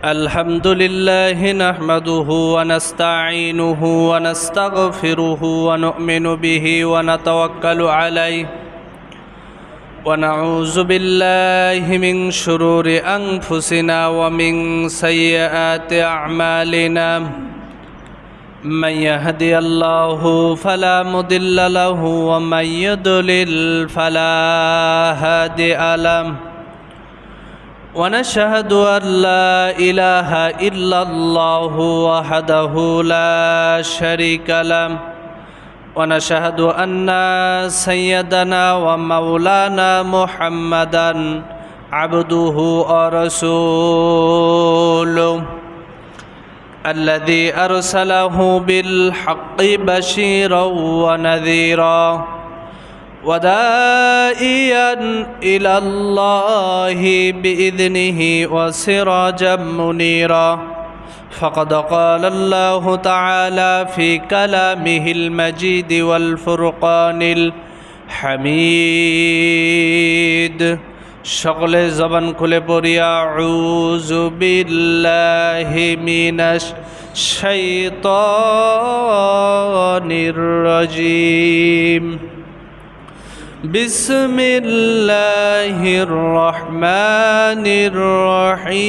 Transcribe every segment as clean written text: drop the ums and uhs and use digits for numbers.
الحمد لله نحمده ونستعينه ونستغفره ونؤمن به ونتوكل عليه ونعوذ بالله من شرور أنفسنا ومن سيئات أعمالنا من يهدي الله فلا مضل له ومن يضلل فلا هادي له ونشهد أن لا إله إلا الله وحده لا شريك له ونشهد أن سيدنا ومولانا محمدا عبده ورسوله الذي أرسله بالحق بشيرا ونذيرا وداعيا إلى الله بإذنه وسراجا منيرا فقد قال الله تعالى في كلامه المجيد والفرقان الحميد সকলে জবান খুলে পড়ি আউযু বিল্লাহি মিনাশ শাইতানির রাজিম বিসমিল্লাহির রহমানির রহিম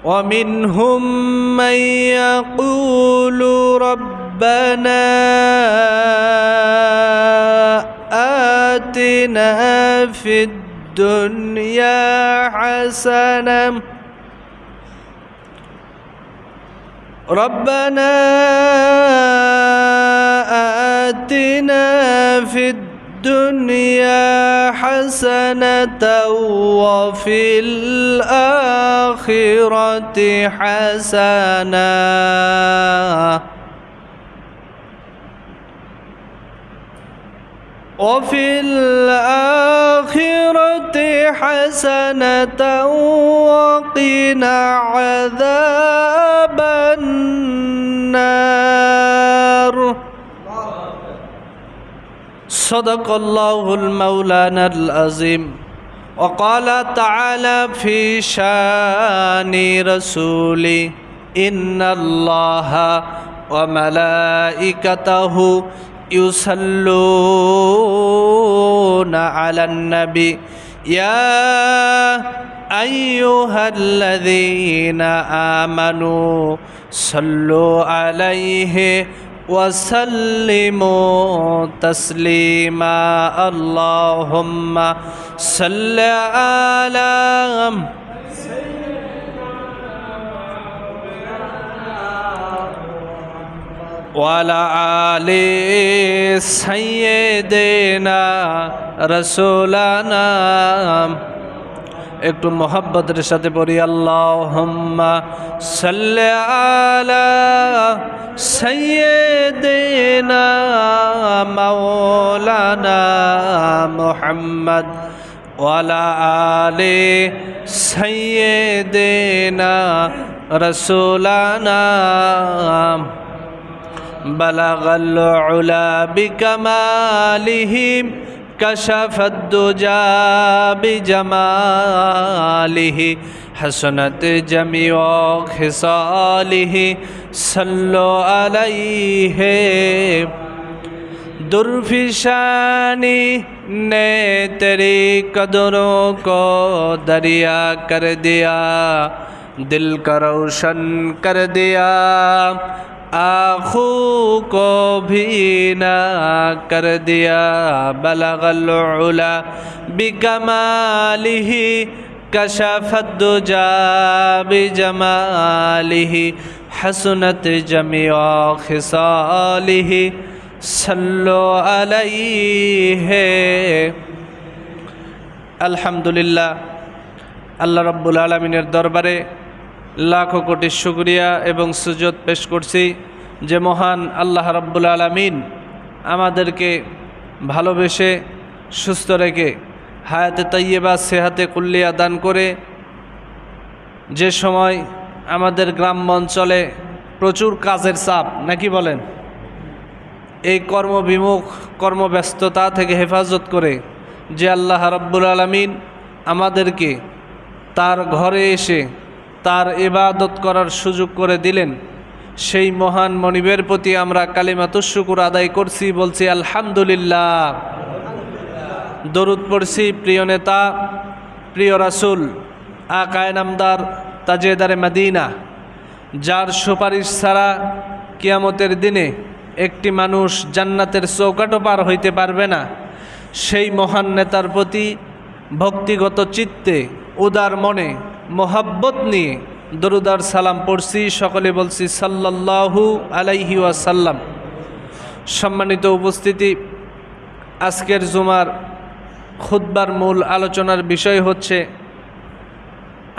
ومنهم من يقول ربنا آتنا في الدنيا حسنة ربنا آتنا في الدنيا حسنة وفي الآخرة حسنة وفي الآخرة حسنة وقنا عذاب النار صدق الله المولانا العظيم وقال تعالى في شان رسوله إن الله وملائكته يصلون على النبي يا أيها الذين آمنوا صلوا عليه وسلموا تسليما اللهم صل على وعلى آل سيدنا رسولنا একটু মোহাব্বতের সাথে পড়ি আল্লাহুম্মা সাল্লি আলা সাইয়্যিদিনা মাওলানা মুহাম্মদ ওয়া আলা আলি সাইয়্যিদিনা রাসূলানা বালাগাল উলা বিকামালিহি كشف الدجى بجماله حسنت جميع خصاله صلوا عليه درفشانی نے تیری قدروں کو دریا کر دیا دل کا روشن کر دیا آنخوں کو بھی نہ کر دیا بلغ العلا بکمالہ کشف الدجى بجمالہ حسنت جميع خصالہ صلوا علیہ আলহামদুলিল্লাহ আল্লাহ রাব্বুল আলামিনের দরবারে লাখো কোটি শুকরিয়া এবং সুজুদ পেশ করছি যে মহান আল্লাহ রাব্বুল আলামিন আমাদেরকে ভালোবেসে সুস্থ রেখে হায়াতে তাইয়্যিবা সেহাতে কুল্লিয়া দান করে যে সময় আমাদের গ্রাম অঞ্চলে প্রচুর কাজের চাপ নাকি বলেন এই কর্মবিমুখ কর্মব্যস্ততা থেকে হেফাজত করে যে আল্লাহ রাব্বুল আলামিন আমাদেরকে তার ঘরে এসে তার ইবাদত করার সুযোগ করে দিলেন, সেই মহান মনিবের প্রতি আমরা কালিমাতুশ শুকর আদায় করছি, বলছি আলহামদুলিল্লাহ। দরুদ পড়ছি প্রিয় নেতা, প্রিয় রাসূল আকায়ে নামদার তাজেদারে মদিনা, যার সুপারিশ ছাড়া কিয়ামতের দিনে একটি মানুষ জান্নাতের চৌকাঠও পার হইতে পারবে না, সেই মহান নেতার প্রতি ভক্তিগত চিত্তে উদার মনে মোহাব্বত নিয়ে দরুদ আর সালাম পড়ছি। সকলে বলছি সাল্লাল্লাহু আলাইহি ওয়াসাল্লাম। সম্মানিত উপস্থিতি, আজকের জুমার খুতবার মূল আলোচনার বিষয় হচ্ছে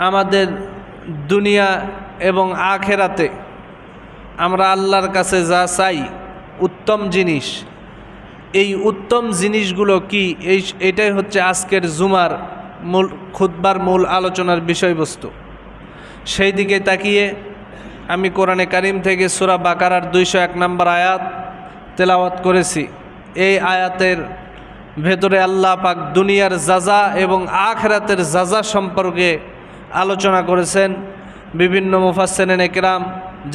আমাদের দুনিয়া এবং আখেরাতে আমরা আল্লাহর কাছে যা চাই উত্তম জিনিস, এই উত্তম জিনিসগুলো কি, এটাই হচ্ছে আজকের জুমার মূল খুতবার মূল আলোচনার বিষয়বস্তু। সেই দিকে তাকিয়ে আমি কোরআনে কারিম থেকে সূরা বাকারার 201 নম্বর আয়াত তেলাওয়াত করেছি। এই আয়াতের ভেতরে আল্লাহ পাক দুনিয়ার যাজা এবং আখিরাতের যাজা সম্পর্কে আলোচনা করেছেন। বিভিন্ন মুফাসসিরিন ইকরাম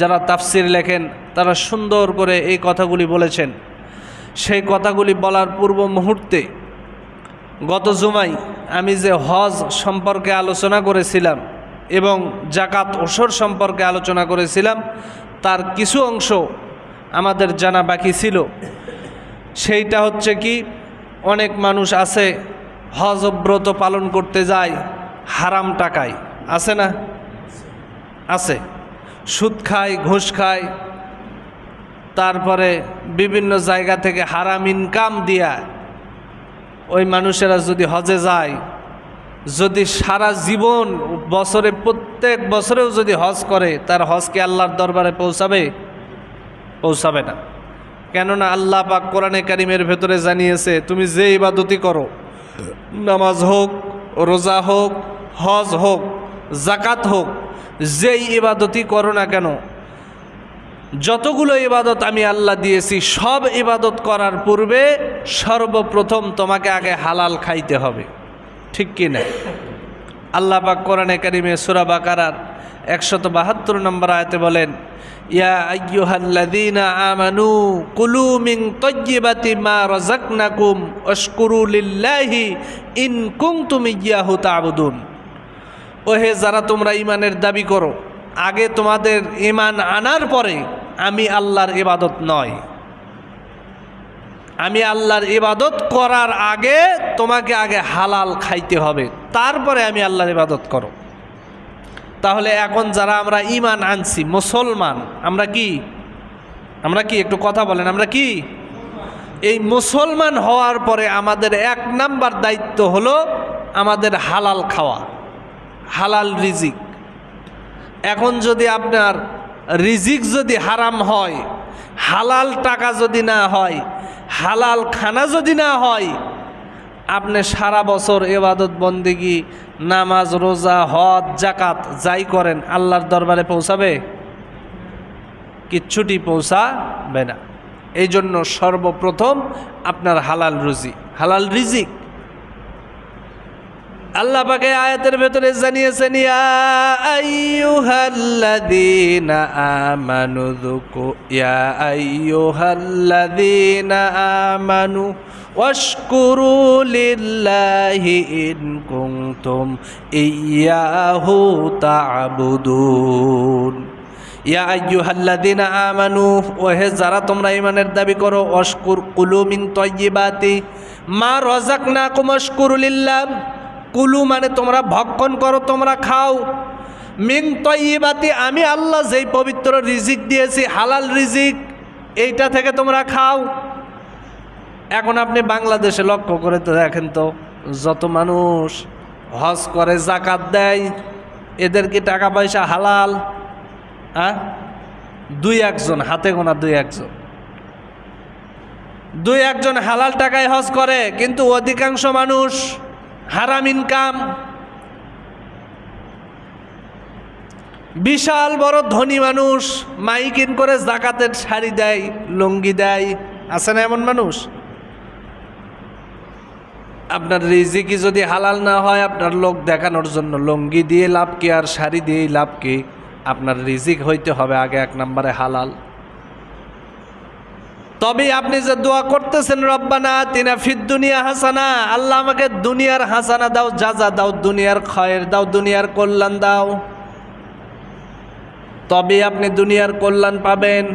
যারা তাফসির লেখেন তারা সুন্দর করে এই কথাগুলি বলেছেন। সেই কথাগুলি বলার পূর্ব মুহূর্তে গত জুমায় আমি যে হজ সম্পর্কে আলোচনা করেছিলাম এবং জাকাত ওসর সম্পর্কে আলোচনা করেছিলাম, তার কিছু অংশ আমাদের জানা বাকি ছিল। সেইটা হচ্ছে কি, অনেক মানুষ আছে হজ ব্রত পালন করতে যায় হারাম টাকায়, আছে না? আছে। সুদ খায়, ঘুষ খায়, তারপরে বিভিন্ন জায়গা থেকে হারাম ইনকাম দিয়া ওই মানুষেরা যদি হজে যায়, যদি সারা জীবন বছরে প্রত্যেক বছরেও যদি হজ করে, তার হজকে আল্লাহর দরবারে পৌঁছাবে না। কেননা আল্লাহ পাক কোরআনে কারিমের ভেতরে জানিয়েছে, তুমি যে ইবাদতই করো, নামাজ হোক, রোজা হোক, হজ হোক, জাকাত হোক, যেই ইবাদতই করো না কেন, যতগুলো ইবাদত আমি আল্লাহ দিয়েছি সব ইবাদত করার পূর্বে সর্বপ্রথম তোমাকে আগে হালাল খাইতে হবে, ঠিক কি না? আল্লাহ পাক কোরআনে কারিমে সূরা বাকারার 172 নম্বর আয়াতে বলেন, ইয়া আইয়ুহাল্লাযীনা আমানু কুলু মিন তাইয়্যিবাতি মা রাযাকনাকুম ওয়াশকুরু লিল্লাহি ইন কুনতুম ইয়্যাহু তা'বুদুন। ওহে যারা তোমরা ঈমানের দাবি করো, আগে তোমাদের ঈমান আনার পরে আমি আল্লাহর ইবাদত নয়, আমি আল্লাহর ইবাদত করার আগে তোমাকে আগে হালাল খাইতে হবে, তারপরে আমি আল্লাহর ইবাদত করো। তাহলে এখন যারা আমরা ঈমান আনছি, মুসলমান, আমরা কি একটু কথা বলেন, আমরা কি? এই মুসলমান হওয়ার পরে আমাদের 1 নাম্বার দায়িত্ব হলো আমাদের হালাল খাওয়া, হালাল রিজিক। এখন যদি আপনার রিজিক যদি হারাম হয়, হালাল টাকা যদি না হয়, হালাল খানা যদি না হয়, আপনি সারা বছর ইবাদত বন্দেগি, নামাজ, রোজা, হজ, জাকাত যাই করেন, আল্লাহর দরবারে পৌঁছাবে? কিচ্ছুটি পৌঁছাবে না। এই জন্য সর্বপ্রথম আপনার হালাল রুজি, হালাল রিজিক। আল্লাহ পাকে আয়াতের ভেতরে জানিয়েছেন, ইয়া আইয়ুহাল্লাযীনা আমানু ইয়া আইয়ুহাল্লাযীনা আমানু ওয়াশকুরু লিল্লাহি ইন কুনতুম ইয়্যাহু তা'বুদুন। ইয়া আইয়ুহাল্লাযীনা আমানু, ওহে যারা তোমরা ঈমানের দাবি করো, ওয়াশকুর কুলু মিন তাইয়্যিবাতি মা রাযাকনাকুম ওয়াশকুরু লিল্লাহ। কুলু মানে তোমরা ভক্ষণ করো, তোমরা খাও, মিন তাইয়্যিবাতি আমি আল্লাহ যেই পবিত্র রিজিক দিয়েছি, হালাল রিজিক, এইটা থেকে তোমরা খাও। এখন আপনি বাংলাদেশে লক্ষ্য করে তো দেখেন তো, যত মানুষ হজ করে, জাকাত দেয়, এদের কি টাকা পয়সা হালাল? হ্যাঁ, 2-1 জন, হাতে গোনা 2-1 জন হালাল টাকায় হজ করে, কিন্তু অধিকাংশ মানুষ হারাম ইনকাম। বিশাল বড় ধনী মানুষ মাইকিন করে জাকাতের শাড়ি দেয়, লুঙ্গি দেয়, আছে না এমন মানুষ? আপনার রিজিকই যদি হালাল না হয়, আপনার লোক দেখানোর জন্য লুঙ্গি দিয়ে লাভ কি আর শাড়ি দিয়েই লাভ কি? আপনার রিজিক হইতে হবে আগে 1 নম্বরে হালাল। তবে আপনি যে দোয়া করতেছেন রব্বানা আতিনা ফিদ দুনিয়া হাসানা, আল্লাহ আমাকে দুনিয়ার হাসানা দাও, যা দাও, দুনিয়ার খয়ের দাও, দুনিয়ার কল্যাণ দাও, তবে আপনি দুনিয়ার কল্যাণ পাবেন।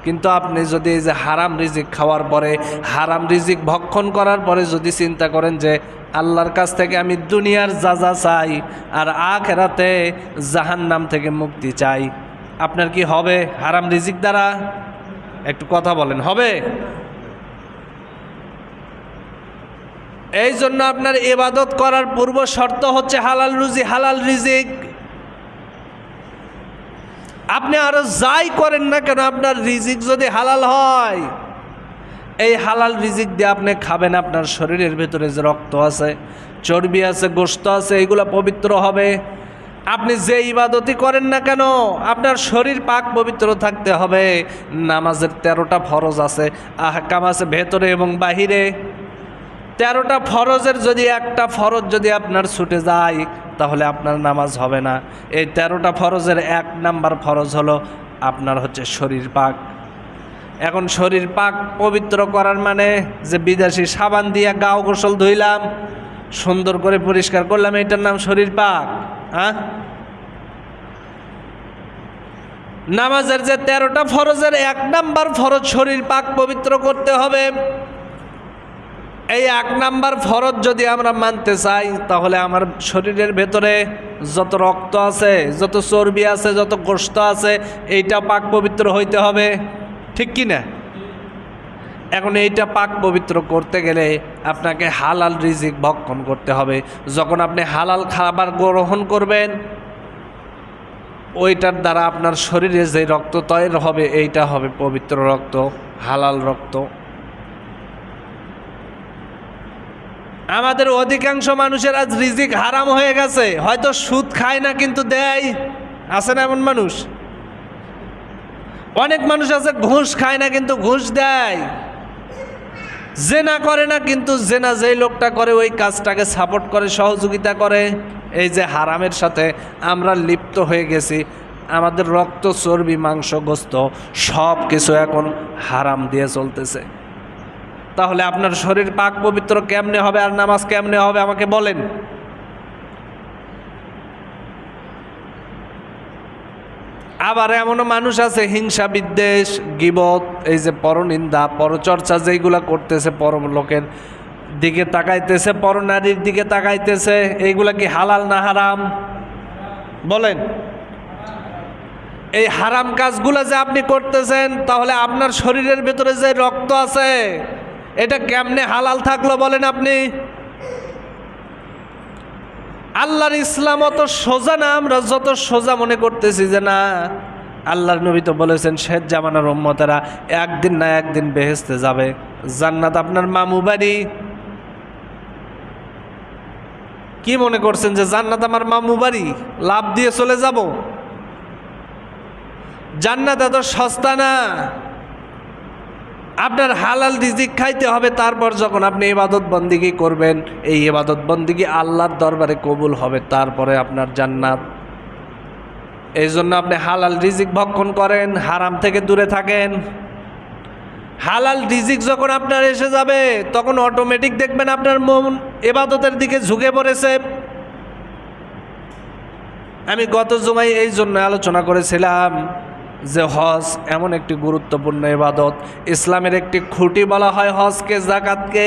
কিন্তু আপনি যদি এই যে হারাম রিজিক খাওয়ার পরে, হারাম রিজিক ভক্ষণ করার পরে যদি চিন্তা করেন যে আল্লাহর কাছ থেকে আমি দুনিয়ার যা চাই আর আখিরাতে জাহান্নাম থেকে মুক্তি চাই, আপনার কি হবে হারাম রিজিক দ্বারা? একটু কথা বলেন, হবে? এই জন্য আপনার ইবাদত করার পূর্ব শর্ত হচ্ছে হালাল রুজি, হালাল রিজিক। আপনি আরো যাই করেন না কেন, আপনার রিজিক যদি হালাল হয়, এই হালাল রিজিক দিয়ে আপনি খাবেন, আপনার শরীরের ভেতরে যে রক্ত আছে, চর্বি আছে, গোশত আছে, এগুলো পবিত্র হবে। আপনি যে ইবাদতই করেন না কেন, আপনার শরীর পাক পবিত্র থাকতে হবে। নামাজের 13টা ফরজ আছে, আহকাম আছে ভেতরে এবং বাহিরে। 13টা ফরজের যদি একটা ফরজ যদি আপনার ছুটে যায়, তাহলে আপনার নামাজ হবে না। এই 13টা ফরজের 1 নাম্বার ফরজ হলো আপনার হচ্ছে শরীর পাক। এখন শরীর পাক পবিত্র করার মানে যে বিদেশি সাবান দিয়ে গাও গোসল ধুইলাম, সুন্দর করে পরিষ্কার করলাম, এটার নাম শরীর পাক? হ্যাঁ? নামাজের যে 13টা ফরজের 1 নাম্বার ফরজ শরীর পাক পবিত্র করতে হবে। এই 1 নাম্বার ফরজ যদি আমরা মানতে চাই, তাহলে আমার শরীরের ভেতরে যত রক্ত আছে, যত চর্বি আছে, যত গোশত আছে, এইটা পাক পবিত্র হইতে হবে, ঠিক কি না? এখন এইটা পাক পবিত্র করতে গেলে আপনাকে হালাল রিজিক ভক্ষণ করতে হবে। যখন আপনি হালাল খাবার গ্রহণ করবেন, ওইটার দ্বারা আপনার শরীরে যে রক্ত তৈরি হবে, এইটা হবে পবিত্র রক্ত, হালাল রক্ত। আমাদের অধিকাংশ মানুষের আজ রিজিক হারাম হয়ে গেছে। হয়তো সুদ খায় না কিন্তু দেয়, আছে না এমন মানুষ? অনেক মানুষ আছে ঘুষ খায় না কিন্তু ঘুষ দেয়। জেনা করে না কিন্তু জেনা যেই লোকটা করে ওই কাজটাকে সাপোর্ট করে, সহযোগিতা করে। এই যে হারামের সাথে আমরা লিপ্ত হয়ে গেছি, আমাদের রক্ত, চর্বি, মাংস, গোশত সব কিছু এখন হারাম দিয়ে চলতেছে। তাহলে আপনার শরীর পাক পবিত্র কেমনে হবে আর নামাজ কেমনে হবে আমাকে বলেন? আবার এমনও মানুষ আছে হিংসা, বিদ্বেষ, গীবত, এই যে পরনিন্দা, পরচর্চা যেইগুলা করতেছে, পর লোকের দিকে তাকাইতেছে, পর নারীর দিকে তাকাইতেছে, এইগুলা কি হালাল না হারাম বলেন? এই হারাম কাজগুলা যে আপনি করতেছেন, তাহলে আপনার শরীরের ভেতরে যে রক্ত আছে, এটা কেমনে হালাল থাকলো বলেন আপনি? আল্লাহর ইসলাম অত সোজা না, আমরা যত সোজা মনে করতেছি যে না। আল্লাহর নবী তো বলেছেন শেষ জামানার উম্মতেরা একদিন না একদিন বেহেশতে যাবে। জান্নাত আপনার মামু বাড়ি। কি মনে করছেন যে জান্নাত আমার মামু বাড়ি, লাভ দিয়ে চলে যাব? জান্নাত এত সস্তা না। আপনার হালাল রিজিক খাইতে হবে, তারপর যখন আপনি ইবাদত বন্দিগি করবেন, এই ইবাদত বন্দিগি আল্লাহর দরবারে কবুল হবে, তারপরে আপনার জান্নাত। এই জন্য আপনি হালাল রিজিক ভক্ষণ করেন, হারাম থেকে দূরে থাকেন। হালাল রিজিক যখন আপনার এসে যাবে, তখন অটোমেটিক দেখবেন আপনার মন ইবাদতের দিকে ঝুঁকে পড়েছে। আমি গত জুমায় এই জন্য আলোচনা করেছিলাম যে হজ এমন একটি গুরুত্বপূর্ণ ইবাদত, ইসলামের একটি খুঁটি বলা হয় হজকে, যাকাতকে।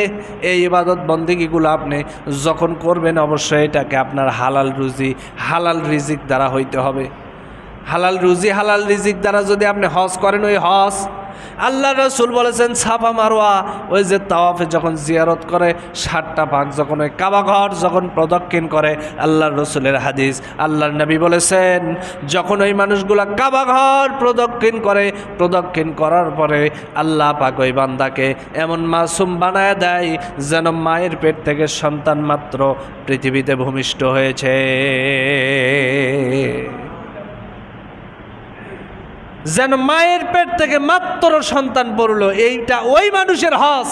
এই ইবাদত বন্দেগীগুলো আপনি যখন করবেন, অবশ্যই এটাকে আপনার হালাল রুজি, হালাল রিজিক দ্বারা হইতে হবে। হালাল রুজি, হালাল রিজিক দ্বারা যদি আপনি হজ করেন, ওই হজ আল্লাহ রসুল বলেছেন সাফা মারওয়া, ওই যে তাওয়াফে যখন জিয়ারত করে, 7টা পাক যখন ওই কাবাঘর যখন প্রদক্ষিণ করে, আল্লাহর রসুলের হাদিস, আল্লাহর নবী বলেছেন যখন ওই মানুষগুলা কাবাঘর প্রদক্ষিণ করে, প্রদক্ষিণ করার পরে আল্লাহ পাক ওই বান্দাকে এমন মাসুম বানায় দেয় যেন মায়ের পেট থেকে সন্তান মাত্র পৃথিবীতে ভূমিষ্ঠ হয়েছে। যেন মায়ের পেট থেকে মাত্র সন্তান পড়লো, এইটা ওই মানুষের হজ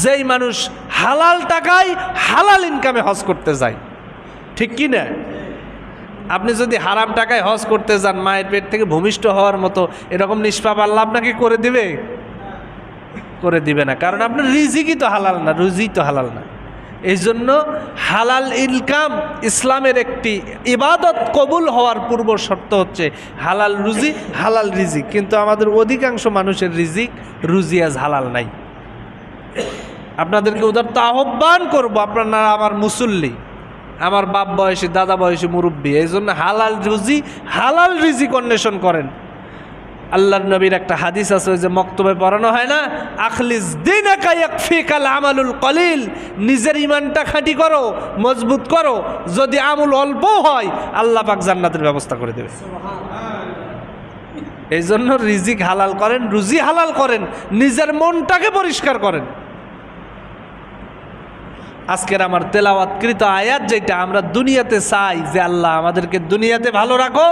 যেই মানুষ হালাল টাকায় হালাল ইনকামে হজ করতে যায়। ঠিক কি না? আপনি যদি হারাম টাকায় হজ করতে যান, মায়ের পেট থেকে ভূমিষ্ঠ হওয়ার মতো এরকম নিষ্পাপ আল্লাহ আপনাকে করে দিবে? করে দিবে না, কারণ আপনার রিজিকই তো হালাল না, রুজি তো হালাল না। এই জন্য হালাল ইনকাম ইসলামের একটি ইবাদত কবুল হওয়ার পূর্ব শর্ত হচ্ছে হালাল রুজি, হালাল রিজিক। কিন্তু আমাদের অধিকাংশ মানুষের রিজিক রুজি আজ হালাল নাই। আপনাদেরকে উদারত আহ্বান করব, আপনারা আমার মুসল্লি, আমার বাপ বয়সী, দাদা বয়সী মুরব্বী, এই জন্য হালাল রুজি, হালাল রিজিক অন্বেষণ করেন। আল্লাহর নবীর একটা হাদিস আছে, ওই যে মক্তবে পড়ানো হয় না, আখলিস দীনাকা ইয়াকফিকাল আমালুল কলিল, নিজের ইমানটা খাঁটি করো, মজবুত করো, যদি আমল অল্প হয় আল্লাহ পাক জান্নাতের ব্যবস্থা করে দেবে। এই জন্য রিজিক হালাল করেন, রুজি হালাল করেন, নিজের মনটাকে পরিষ্কার করেন। আজকের আমার তেলাওয়াতকৃত আয়াত যেটা, আমরা দুনিয়াতে চাই যে আল্লাহ আমাদেরকে দুনিয়াতে ভালো রাখো,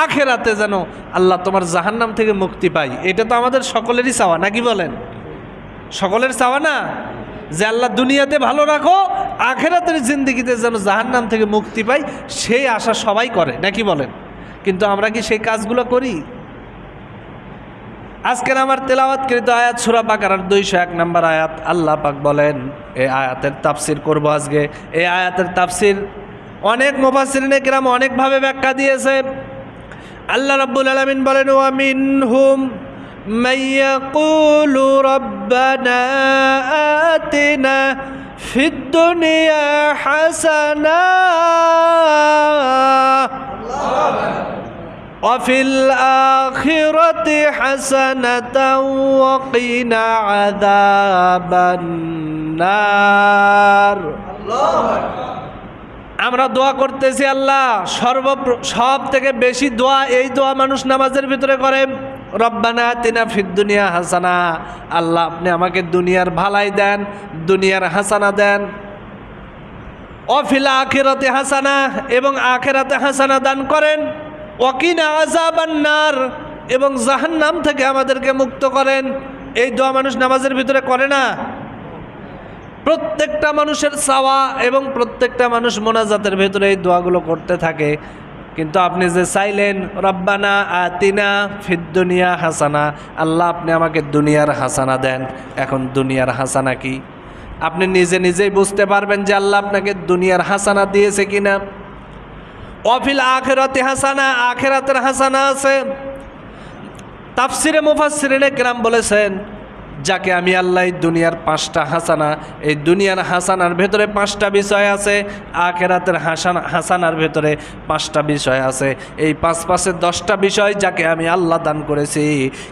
আখেরাতে যেন আল্লাহ তোমার জাহান্নাম থেকে মুক্তি পাই। এটা তো আমাদের সকলেরই চাওয়া, নাকি বলেন? সকলের চাওয়া না যে আল্লাহ দুনিয়াতে ভালো রাখো, আখেরাতের জিন্দেগিতে যেন জাহান্নাম থেকে মুক্তি পাই, সেই আশা সবাই করে, নাকি বলেন? কিন্তু আমরা কি সেই কাজগুলো করি? আজকের আমার তেলাওয়াতকৃত আয়াত সূরা বাকারার 201 নম্বর আয়াত, আল্লাহ পাক বলেন, এই আয়াতের তাফসির করব আজকে। এই আয়াতের তাফসির অনেক মুফাসসিরিনে কিরাম অনেকভাবে ব্যাখ্যা দিয়েছে। আল্লাহ রাব্বুল আলামিন বলেন, ওয়া মিনহুম মাইয়াকুলু রাব্বানা আতিনা ফিদ দুনিয়া হাসানা وفي الآخرة حسنة وقنا عذاب النار। আমরা দোয়া করতেছি, আল্লাহ সব থেকে বেশি দোয়া, এই দোয়া মানুষ নামাজের ভিতরে করে, রব্বানা আতিনা ফিদ দুনিয়া হাসানা, আল্লাহ আপনি আমাকে দুনিয়ার ভালাই দেন, দুনিয়ার হাসানা দেন। ওয়াফিল আখিরাতে হাসানা, এবং আখিরাতে হাসানা দান করেন। ওয়াকিনা আযাবান নার, এবং জাহান্নাম থেকে আমাদেরকে মুক্ত করেন। এই দোয়া মানুষ নামাজের ভিতরে করে না? প্রত্যেকটা মানুষের চাওয়া এবং প্রত্যেকটা মানুষ মোনাজাতের ভিতরে এই দোয়াগুলো করতে থাকে। কিন্তু আপনি যে চাইলেন রব্বানা আতিনা ফিদ দুনিয়া হাসানা, আল্লাহ আপনি আমাকে দুনিয়ার হাসানা দেন, এখন দুনিয়ার হাসানা কি আপনি নিজে নিজেই বুঝতে পারবেন যে আল্লাহ আপনাকে দুনিয়ার হাসানা দিয়েছে কিনা। ওয়াফিল আখিরাতি হাসানা, আখিরাতের হাসানা আছে। তাফসিরে মুফাসসিরিনে কিরাম বলেছেন, যাকে আমি আল্লাহ দুনিয়ার 5টা হাসানা, এই দুনিয়ার হাসানার ভেতরে 5টা বিষয় আছে, আখিরাতের হাসানার ভেতরে 5টা বিষয় আছে। এই 5 10টা বিষয় যাকে আমি আল্লাহ দান করেছি,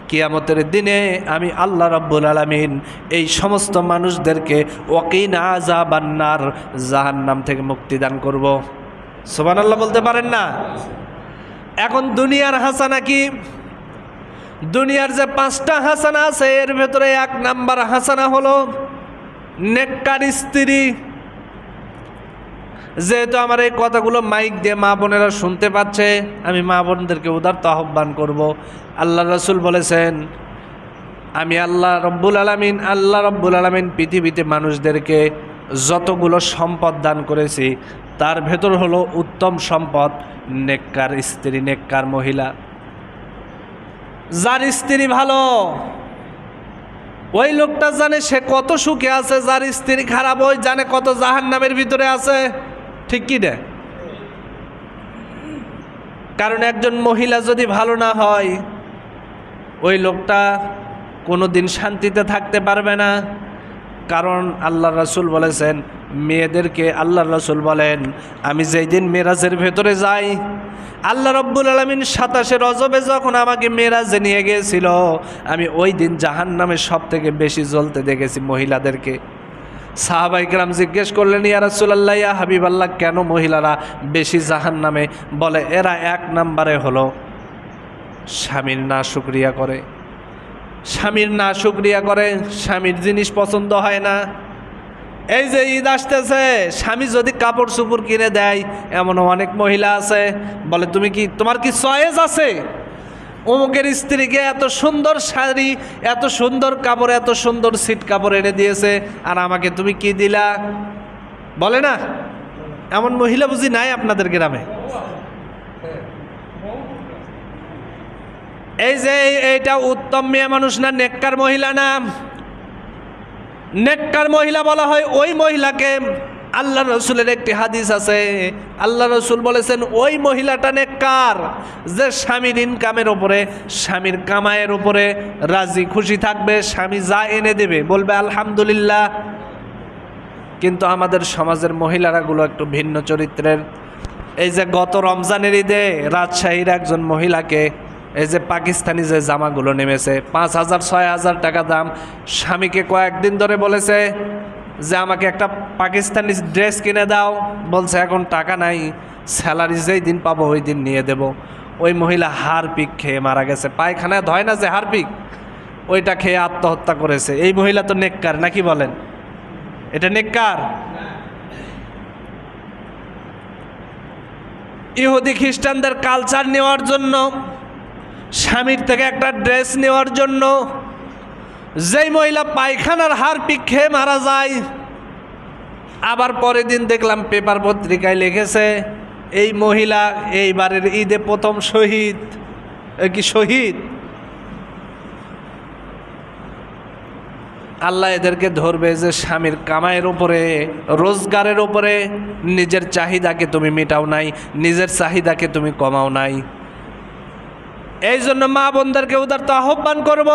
কিয়ামতের দিনে আমি আল্লাহ রাব্বুল আলামিন এই সমস্ত মানুষদেরকে ওয়াকিনা আযাবান নার, জাহান্নাম থেকে মুক্তি দান করব। সুবহানাল্লাহ বলতে পারেন না? এখন দুনিয়ার হাসানা কি? দুনিয়ার যে 5টা হাসানা আছে এর ভেতরে 1 নাম্বার হাসানা হলো নেককার স্ত্রী। যেহেতু আমার এই কথাগুলো মাইক দিয়ে মা বোনেরা শুনতে পাচ্ছে, আমি মা বোনদেরকে উদারত আহ্বান করব। আল্লাহ রাসূল বলেছেন, আমি আল্লাহ রব্বুল আলামিন পৃথিবীতে মানুষদেরকে যতগুলো সম্পদ দান করেছি তার ভেতর হলো উত্তম সম্পদ নেককার স্ত্রী, নেককার মহিলা। যার স্ত্রী ভালো, ওই লোকটা জানে সে কত সুখে আছে, যার স্ত্রী খারাপ ওই জানে কত জাহান্নামের ভিতরে আছে। ঠিক কি না? কারণ একজন মহিলা যদি ভালো না হয়, ওই লোকটা কোনোদিন শান্তিতে থাকতে পারবে না। কারণ আল্লাহ রাসূল বলেছেন, মেয়েদেরকে আল্লাহ রাসূল বলেন, আমি যেই দিন মেরাজের ভেতরে যাই, আল্লাহ রাব্বুল আলামিন 27 রজবে যখন আমাকে মেরাজে নিয়ে গিয়েছিল, আমি ওই দিন জাহান্নামে সব থেকে বেশি জ্বলতে দেখেছি মহিলাদেরকে। সাহাবায়ে কেরাম জিজ্ঞেস করলেন, ইয়া রাসূলুল্লাহ, ইয়া হাবিবাল্লাহ, কেন মহিলারা বেশি জাহান্নামে? বলে, এরা 1 নম্বরে হলো স্বামীর নাশুকরিয়া করে। স্বামীর নাশুকরিয়া করে, স্বামীর জিনিস পছন্দ হয় না। এই যে ঈদ আসতেছে, স্বামী যদি কাপড় চোপড় কিনে দেয়, এমনও অনেক মহিলা আছে বলে, তোমার কি চয়েস আছে? অমুকের স্ত্রীকে এত সুন্দর শাড়ি, এত সুন্দর কাপড়, এত সুন্দর সিট কাপড় এনে দিয়েছে, আর আমাকে তুমি কি দিলা? বলে না? এমন মহিলা বুঝি নাই আপনাদের গ্রামে? এই যে এইটা উত্তম মেয়ে মানুষ না, নেককার মহিলা না? নেককার মহিলা বলা হয় ওই মহিলাকে। আল্লাহ রসুলের একটি হাদিস আছে, আল্লাহ রসুল বলেছেন ওই মহিলাটা নেককার যে স্বামীর ইনকামের উপরে, স্বামীর কামাইয়ের উপরে রাজি খুশি থাকবে, স্বামী যা এনে দেবে বলবে আলহামদুলিল্লাহ। কিন্তু আমাদের সমাজের মহিলারাগুলো একটু ভিন্ন চরিত্রের। এই যে গত রমজানের ঈদে রাজশাহীর একজন মহিলাকে এই যে পাকিস্তানি যে জামাগুলো নেমেছে 5,000-6,000 টাকা দাম, স্বামীকে কয়েকদিন ধরে বলেছে যে আমাকে একটা পাকিস্তানি ড্রেস কিনে দাও, বলছে এখন টাকা নাই, স্যালারি যেই দিন পাবো ওই দিন নিয়ে দেব। ওই মহিলা হারপিক খেয়ে মারা গেছে। পায়খানায় ধয় না যে হারপিক, ওইটা খেয়ে আত্মহত্যা করেছে। এই মহিলা তো নেককার নাকি বলেন? এটা নেককার? ইহুদি খ্রিস্টানদের কালচার নেওয়ার জন্য, স্বামীর থেকে একটা ড্রেস নেওয়ার জন্য যেই মহিলা পায়খানার হারপিক খেয়ে মারা যায়, আবার পরের দিন দেখলাম পেপার পত্রিকায় লিখেছে এই মহিলা এইবারের ঈদে প্রথম শহীদ। কি শহীদ? আল্লাহ এদেরকে ধরবে যে স্বামীর কামাইয়ের উপরে, রোজগারের উপরে নিজের চাহিদাকে তুমি মেটাও নাই, নিজের চাহিদাকে তুমি কমাও নাই। এই জন্য মা বোনদেরকে উদারতা আহ্বান করব,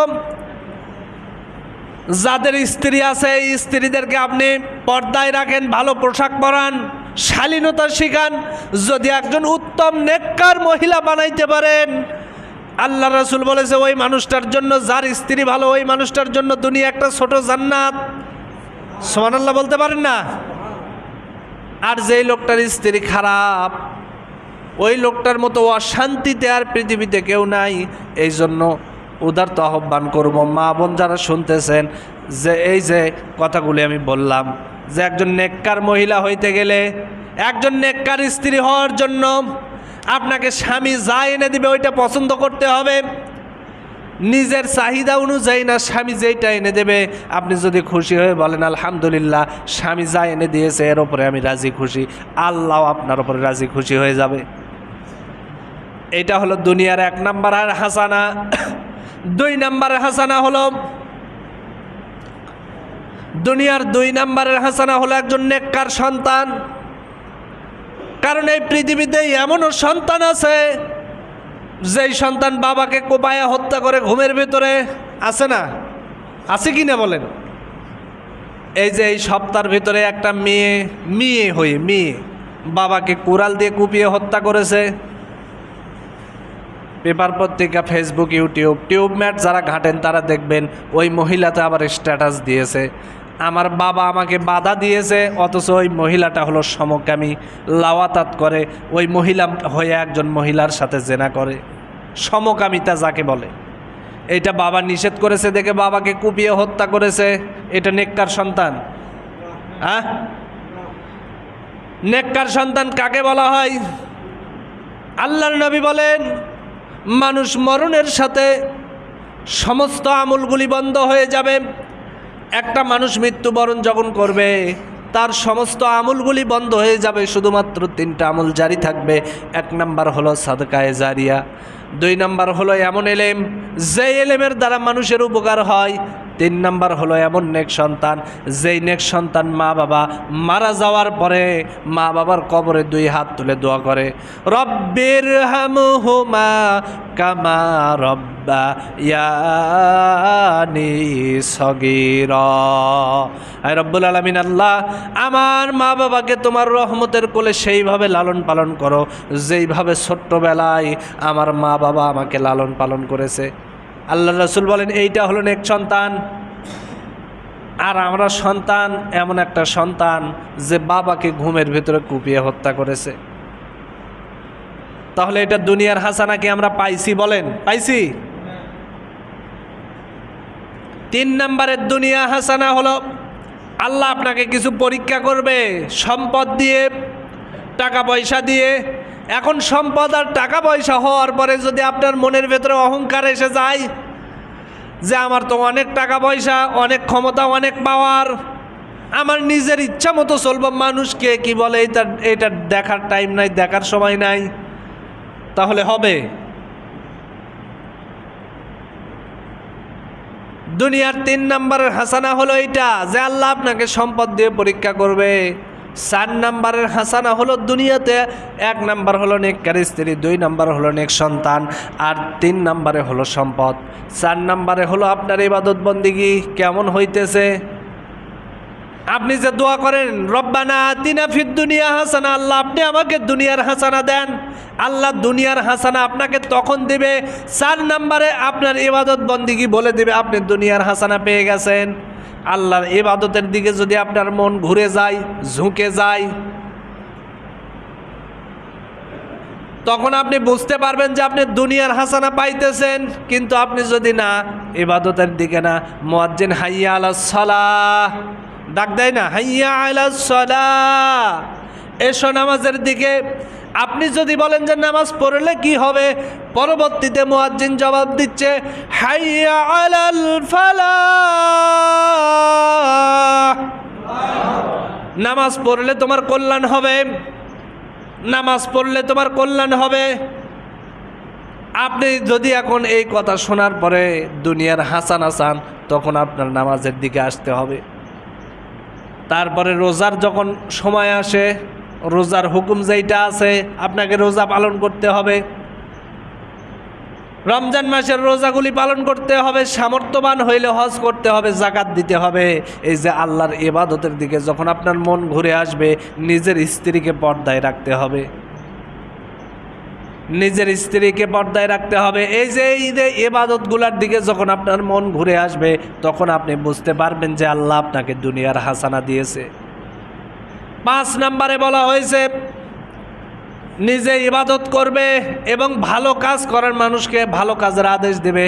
যাদের স্ত্রী আছে এই স্ত্রীদেরকে আপনি পর্দায় রাখেন, ভালো পোশাক পরান, শালীনতা শিখান। যদি একজন উত্তম নেককার মহিলা বানাইতে পারেন, আল্লাহ রাসূল বলেছে ওই মানুষটার জন্য, যার স্ত্রী ভালো, ওই মানুষটার জন্য দুনিয়া একটা ছোট জান্নাত। সুবহানাল্লাহ বলতে পারেন না? আর যেই লোকটার স্ত্রী খারাপ, ওই লোকটার মতো অশান্তিতে আর পৃথিবীতে কেউ নাই। এই জন্য উদারতা আহ্বান করব মা বোন যারা শুনতেছেন, যে এই যে কথাগুলি আমি বললাম, যে একজন নেককার মহিলা হইতে গেলে, একজন নেককার স্ত্রী হওয়ার জন্য আপনাকে স্বামী যা এনে দিবে ওইটা পছন্দ করতে হবে। নিজের চাহিদা অনুযায়ী না, স্বামী যেইটা এনে দেবে আপনি যদি খুশি হয়ে বলেন আলহামদুলিল্লাহ, স্বামী যা এনে দিয়েছে এর ওপরে আমি রাজি খুশি, আল্লাহ আপনার ওপরে রাজি খুশি হয়ে যাবে। এটা হলো দুনিয়ার 1 নম্বরের হাসানা। 2 নম্বরের হাসানা হলো, দুনিয়ার 2 নম্বরের হাসানা হলো একজন নেককার সন্তান। কারণ এই পৃথিবীতে এমনও সন্তান আছে যেই সন্তান বাবাকে কোপায়া হত্যা করে ঘুমের ভেতরে, আছে না? আছে কি না বলেন? এই যে এই সপ্তাহের ভিতরে একটা মেয়ে বাবাকে কুড়াল দিয়ে কুপিয়ে হত্যা করেছে। পেপার পত্রিকা, ফেসবুক, টিউব ম্যাট যারা ঘাটেন তারা দেখবেন ওই মহিলাতে আবার স্ট্যাটাস দিয়েছে আমার বাবা আমাকে বাধা দিয়েছে, অথচ ওই মহিলাটা হলো সমকামী, লাওয়াতাত করে, ওই মহিলা হয়ে একজন মহিলার সাথে জেনা করে। সমকামিতা যাকে বলে, এটা বাবা নিষেধ করেছে দেখে বাবাকে কুপিয়ে হত্যা করেছে। এটা নেককার সন্তান? হ্যাঁ, নেককার সন্তান কাকে বলা হয়? আল্লাহর নবী বলেন মানুষ মরণের সাথে সমস্ত আমলগুলি বন্ধ হয়ে যাবে। একটা মানুষ মৃত্যুবরণ যখন করবে তার সমস্ত আমলগুলি বন্ধ হয়ে যাবে, শুধুমাত্র 3টা আমল জারি থাকবে। 1 নাম্বার হলো সাদকায়ে জারিয়া, 2 নাম্বার হলো এমন এলেম যে এলেমের দ্বারা মানুষের উপকার হয়, 3 নাম্বার হলো এমন নেক সন্তান যেই নেক সন্তান মা বাবা মারা যাওয়ার পরে মা বাবার কবরে 2 হাত তুলে দোয়া করে, রব্বির হামহুমা কামা রব্বায়ানি সগীরা। আয় রব্বুল আলামিন, আল্লাহ আমার মা বাবাকে তোমার রহমতের কোলে সেইভাবে লালন পালন করো যেইভাবে ছোট্টবেলায় আমার মা বাবা আমাকে লালন পালন করেছে। আল্লাহ রাসূল বলেন এইটা হলো নেক সন্তান। আর আমরা সন্তান এমন একটা সন্তান যে বাবাকে ঘুমের ভেতরে কুপিয়ে হত্যা করেছে। তাহলে এটা দুনিয়ার হাসানা কি আমরা পাইছি? বলেন পাইছি? 3 নম্বরের দুনিয়া হাসানা হলো আল্লাহ আপনাকে কিছু পরীক্ষা করবে, সম্পদ দিয়ে, টাকা পয়সা দিয়ে, এখন সম্পদ আর টাকা পয়সা হওয়ার পরে যদি আপনার মনের ভেতরে অহংকার এসে যায় যে আমার তো অনেক টাকা পয়সা, অনেক ক্ষমতা, অনেক পাওয়ার, আমার নিজের ইচ্ছা মতো চলবো, মানুষকে কি বলে এটা দেখার টাইম নাই, দেখার সময় নাই, তাহলে হবে? দুনিয়ার 3 নম্বরের হাসানা হলো এইটা যে আল্লাহ আপনাকে সম্পদ দিয়ে পরীক্ষা করবে। 4 নম্বরের হাসানা হলো দুনিয়াতে 1 নম্বর হলো নেককার স্ত্রী, 2 নম্বর হলো নেক সন্তান, আর 3 নম্বরে হলো সম্পদ। 4 নম্বরে হলো আপনার ইবাদত বন্দিগি কেমন হইতেছে। আপনি যে দোয়া করেন রব্বানা আতিনা ফিদ দুনিয়া হাসানা, আল্লাহ আপনি আমাকে দুনিয়ার হাসানা দেন, আল্লাহ দুনিয়ার হাসানা আপনাকে তখন দিবে 4 নম্বরে আপনার ইবাদত বন্দিগি বলে দিবে আপনি দুনিয়ার হাসানা পেয়ে গেছেন। আল্লাহর ইবাদতের দিকে যদি আপনার মন ঘুরে যায়, ঝুঁকে যায়, তখন আপনি বুঝতে পারবেন যে আপনি দুনিয়ার হাসানা পাইতেছেন। কিন্তু আপনি যদি না ইবাদতের দিকে না, মুয়াজ্জিন হাইয়া আলাস সালাহ ডাক দেয় না, হাইয়া আলাস সালাহ, এসো নামাজের দিকে, আপনি যদি বলেন যে নামাজ পড়লে কি হবে, পরবর্তীতে মুয়াজ্জিন জবাব দিচ্ছে হাইয়া আলাল ফালাহ, নামাজ পড়লে তোমার কল্যাণ হবে, নামাজ পড়লে তোমার কল্যাণ হবে। আপনি যদি এখন এই কথা শোনার পরে দুনিয়ার হাসানা চান, তখন আপনার নামাজের দিকে আসতে হবে। তারপরে রোজার যখন সময় আসে, রোজার হুকুম যেইটা আছে আপনাকে রোজা পালন করতে হবে, রমজান মাসের রোজাগুলি পালন করতে হবে, সামর্থ্যবান হইলে হজ করতে হবে, জাকাত দিতে হবে। এই যে আল্লাহর ইবাদতের দিকে যখন আপনার মন ঘুরে আসবে, নিজের স্ত্রীকে পর্দায় রাখতে হবে, নিজের স্ত্রীকে পর্দায় রাখতে হবে। এই যে ইবাদতগুলোর দিকে যখন আপনার মন ঘুরে আসবে, তখন আপনি বুঝতে পারবেন যে আল্লাহ আপনাকে দুনিয়ার হাসানা দিয়েছে। 5 নম্বরে বলা হয়েছে নিজে ইবাদত করবে এবং ভালো কাজ করার মানুষকে ভালো কাজের আদেশ দেবে,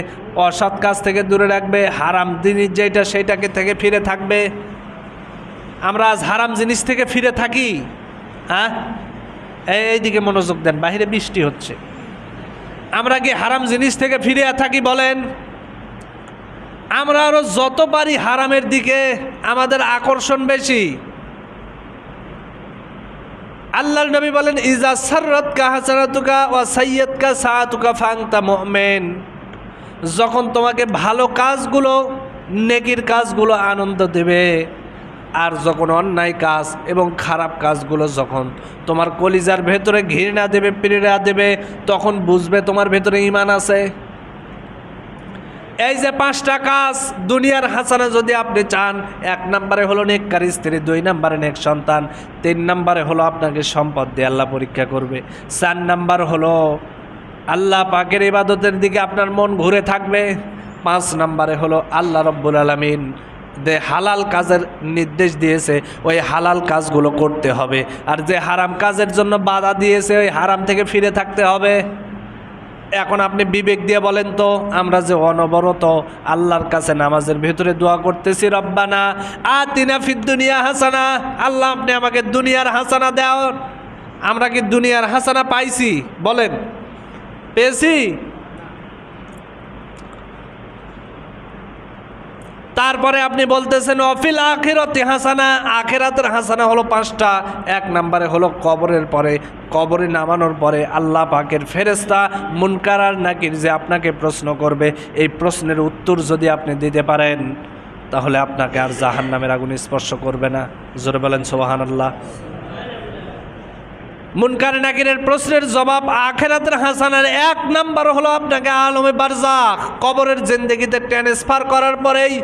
অসৎ কাজ থেকে দূরে রাখবে, হারাম জিনিস যেটা সেইটাকে থেকে ফিরে থাকবে। আমরা আজ হারাম জিনিস থেকে ফিরে থাকি। হ্যাঁ, এইদিকে মনোযোগ দেন, বাহিরে বৃষ্টি হচ্ছে। আমরা কি হারাম জিনিস থেকে ফিরে থাকি বলেন? আমরা আরো যত পারি হারামের দিকে আমাদের আকর্ষণ বেশি। আল্লাহর নবী বলেন ইজা সাররাতকা হাসানাতুকা ওয়া সাইয়্যাতকা সাআতুকা ফাআনতা মুমিন, যখন তোমাকে ভালো কাজগুলো, নেকির কাজগুলো আনন্দ দেবে, আর যখন অন্যায় কাজ এবং খারাপ কাজগুলো যখন তোমার কলিজার ভেতরে ঘৃণা দেবে, পীড়া দেবে, তখন বুঝবে তোমার ভেতরে ঈমান আছে। এই যে 5টা কাজ দুনিয়ার হাসানা যদি আপনি চান, 1 নম্বরে হলো নেককার স্ত্রী, 2 নম্বরে নেক সন্তান, 3 নম্বরে হলো আপনাকে সম্পদ দিয়ে আল্লাহ পরীক্ষা করবে, 4 নম্বর হলো আল্লাহ পাকের ইবাদতের দিকে আপনার মন ঘুরে থাকবে, 5 নম্বরে হলো আল্লাহ রব্বুল আলামিন যে হালাল কাজের নির্দেশ দিয়েছে ওই হালাল কাজগুলো করতে হবে, আর যে হারাম কাজের জন্য বাধা দিয়েছে ওই হারাম থেকে ফিরে থাকতে হবে। এখন আপনি বিবেক দিয়ে বলেন তো, আমরা যে অনবরত আল্লাহর কাছে নামাজের ভেতরে দোয়া করতেছি রব্বানা আতিনা ফিদ দুনিয়া হাসানা, আল্লাহ আপনি আমাকে দুনিয়ার হাসানা দাও, আমরা কি দুনিয়ার হাসানা পাইছি বলেন? পেয়েছি? তারপরে আপনি বলতেছেন অফিল আখিরাতি হাসানা, আখিরাতের হাসানা হলো 5টা। 1 নম্বরে হলো কবরের পরে, কবরে নামানোর পরে আল্লাহ পাকের ফেরেশতা মুনকার আর নাকির যে আপনাকে প্রশ্ন করবে, এই প্রশ্নের উত্তর যদি আপনি দিতে পারেন, তাহলে আপনাকে আর জাহান্নামের আগুন স্পর্শ করবে না। জোরে বলেন সুবহানাল্লাহ। মুনকার নাকিরের প্রশ্নের জবাব আখিরাতের হাসানার 1 নম্বর হলো আপনাকে আলমে বারজাখ, কবরের জিন্দেগিতে ট্রান্সফার করার পরেই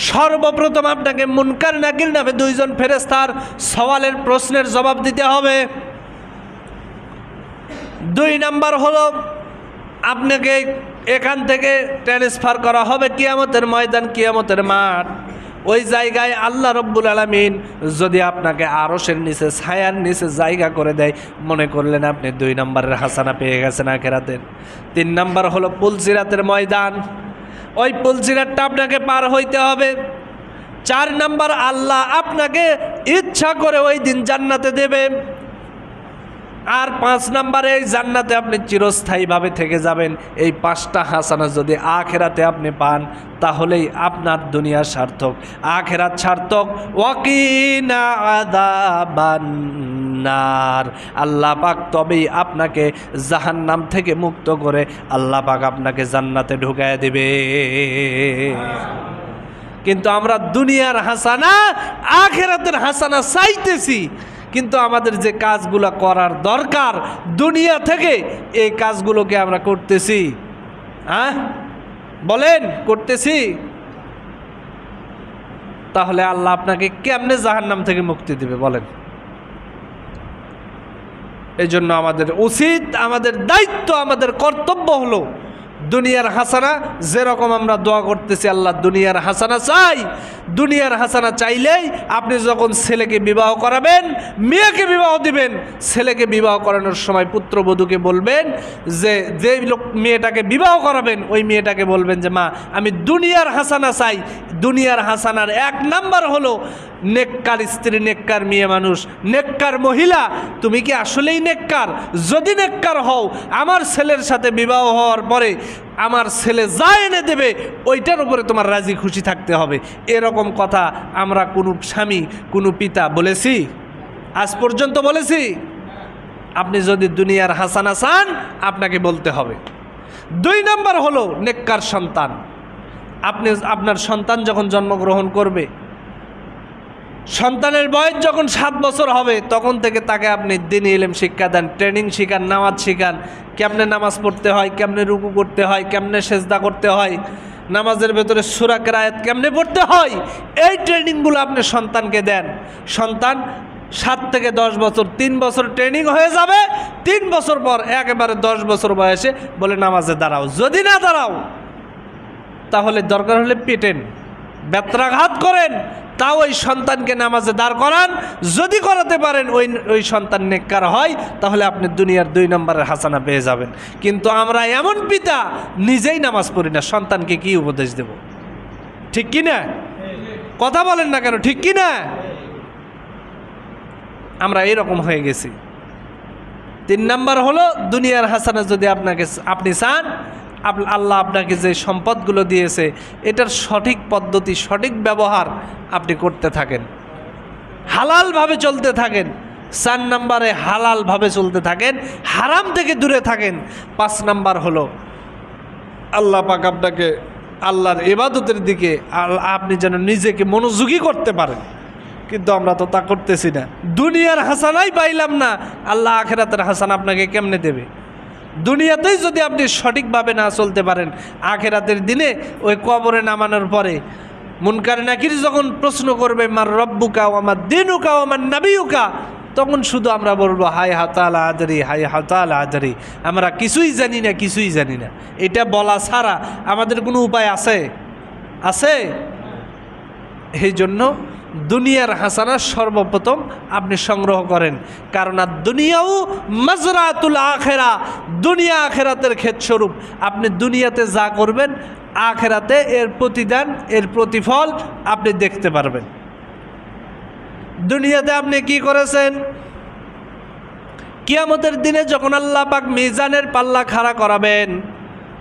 সর্বপ্রথম আপনাকে মুনকার নাকির নামে 2 জন ফেরেশতার সওয়ালের প্রশ্নের জবাব দিতে হবে। 2 নম্বর হলো আপনাকে এখান থেকে ট্রান্সফার করা হবে কিয়ামতের ময়দান, কিয়ামতের মাঠ। ওই জায়গায় আল্লাহ রব্বুল আলামিন যদি আপনাকে আরশের নিচে, ছায়ার নিচে জায়গা করে দেয়, মনে করলেন আপনি 2 নম্বরের হাসানা পেয়ে গেছেন আখিরাতের। 3 নম্বর হলো পুলসিরাতের ময়দান, ওই পুলসিরাতটা আপনাকে পার হইতে হবে। 4 নম্বর আল্লাহ আপনাকে ইচ্ছা করে ওই দিন জান্নাতে দেবে। আর 5 নম্বরে এই জান্নাতে আপনি চিরস্থায়ীভাবে থেকে যাবেন। এই 5টা হাসানা যদি আখিরাতে আপনি পান তাহলেই আপনার দুনিয়া সার্থক, আখিরাত সার্থক। ওয়াকিনা আযাবান নার, আল্লাহ পাক তবেই আপনাকে জাহান্নাম থেকে মুক্ত করে আল্লাহ পাক আপনাকে জান্নাতে ঢুকায় দেবে। কিন্তু আমরা দুনিয়ার হাসানা আখিরাতের হাসানা চাইতেছি, কিন্তু আমাদের যে কাজগুলো করার দরকার দুনিয়া থেকে, এই কাজগুলোকে আমরা করতেছি? হ্যাঁ বলেন, করতেছি? তাহলে আল্লাহ আপনাকে কেমনে জাহান্নাম থেকে মুক্তি দিবে বলেন? এই জন্য আমাদের উচিত, আমাদের দায়িত্ব, আমাদের কর্তব্য হলো দুনিয়ার হাসানা। যেরকম আমরা দোয়া করতেছি আল্লাহ দুনিয়ার হাসানা চাই, দুনিয়ার হাসানা চাইলেই আপনি যখন ছেলেকে বিবাহ করাবেন, মেয়েকে বিবাহ দিবেন, ছেলেকে বিবাহ করানোর সময় পুত্রবধূকে বলবেন যে মেয়েটাকে বিবাহ করাবেন ওই মেয়েটাকে বলবেন যে মা আমি দুনিয়ার হাসানা চাই। দুনিয়ার হাসানার 1 নাম্বার হলো নেককার স্ত্রী, নেককার মেয়ে মানুষ, নেককার মহিলা। তুমি কি আসলেই নেককার? যদি নেককার হও, আমার ছেলের সাথে বিবাহ হওয়ার পরে আমার ছেলে যা এনে দেবে ওইটার উপরে তোমার রাজি খুশি থাকতে হবে। এরকম কথা আমরা কোনো স্বামী, কোনো পিতা বলেছি? আজ পর্যন্ত বলেছি? আপনি যদি দুনিয়ার হাসানা চান আপনাকে বলতে হবে। 2 নাম্বার হলো নেককার সন্তান। আপনি আপনার সন্তান যখন জন্মগ্রহণ করবে, সন্তানের বয়স যখন 7 বছর হবে তখন থেকে তাকে আপনি দ্বীনি ইলম শিক্ষা দেন, ট্রেনিং শিখান, নামাজ শিখান, কেমনে নামাজ পড়তে হয়, কেমনে রুকু করতে হয়, কেমনে সেজদা করতে হয়, নামাজের ভেতরে সূরা কিরাত কেমনে পড়তে হয়, এই ট্রেনিংগুলো আপনি সন্তানকে দেন। সন্তান 7 থেকে 10 বছর, 3 বছর ট্রেনিং হয়ে যাবে। 3 বছর পর একেবারে 10 বছর বয়সে বলে নামাজে দাঁড়াও। যদি না দাঁড়াও তাহলে দরকার হলে পেটেন, বেত্রাঘাত করেন, তাও ওই সন্তানকে নামাজে দাঁড় করান। যদি করাতে পারেন ওই সন্তান নেককার হয় তাহলে আপনি দুনিয়ার 2 নম্বরের হাসানা পেয়ে যাবেন। কিন্তু আমরা এমন পিতা নিজেই নামাজ পড়ি না, সন্তানকে কি উপদেশ দেব? ঠিক কি না? কথা বলেন না কেন? ঠিক কি না? আমরা এরকম হয়ে গেছি। 3 নাম্বার হলো দুনিয়ার হাসানা যদি আপনি চান, আল্লাহ আপনাকে যে সম্পদগুলো দিয়েছে এটার সঠিক পদ্ধতি, সঠিক ব্যবহার আপনি করতে থাকেন, হালালভাবে চলতে থাকেন। 4 নাম্বারে হালালভাবে চলতে থাকেন, হারাম থেকে দূরে থাকেন। 5 নাম্বার হলো আল্লাহ পাক আপনাকে আল্লাহর ইবাদতের দিকে আপনি যেন নিজেকে মনোযোগী করতে পারেন। কিন্তু আমরা তো তা করতেছি না। দুনিয়ার হাসানাই পাইলাম না, আল্লাহ আখিরাতের হাসানা আপনাকে কেমনে দেবে? দুনিয়াতেই যদি আপনি সঠিকভাবে না চলতে পারেন, আখিরাতের দিনে ওই কবরে নামানোর পরে মুনকার নাকির যখন প্রশ্ন করবে মার রব্বুকা ওয়া মা দীনুকা ওয়া মান নাবিয়ুকা, তখন শুধু আমরা বলবো হায় হাতাল আদরি, হায় হাতাল আদরি, আমরা কিছুই জানি না, কিছুই জানি না। এটা বলা ছাড়া আমাদের কোনো উপায় আছে? এই জন্য দুনিয়ার হাসানা সর্বপ্রথম আপনি সংগ্রহ করেন, কারণ আর দুনিয়াও মাজরাতুল আখেরা, দুনিয়া আখেরাতের ক্ষেতস্বরূপ। আপনি দুনিয়াতে যা করবেন আখেরাতে এর প্রতিদান, এর প্রতিফল আপনি দেখতে পারবেন। দুনিয়াতে আপনি কি করেছেন, কিয়ামতের দিনে যখন আল্লাহ পাক মিজানের পাল্লা খাড়া করাবেন,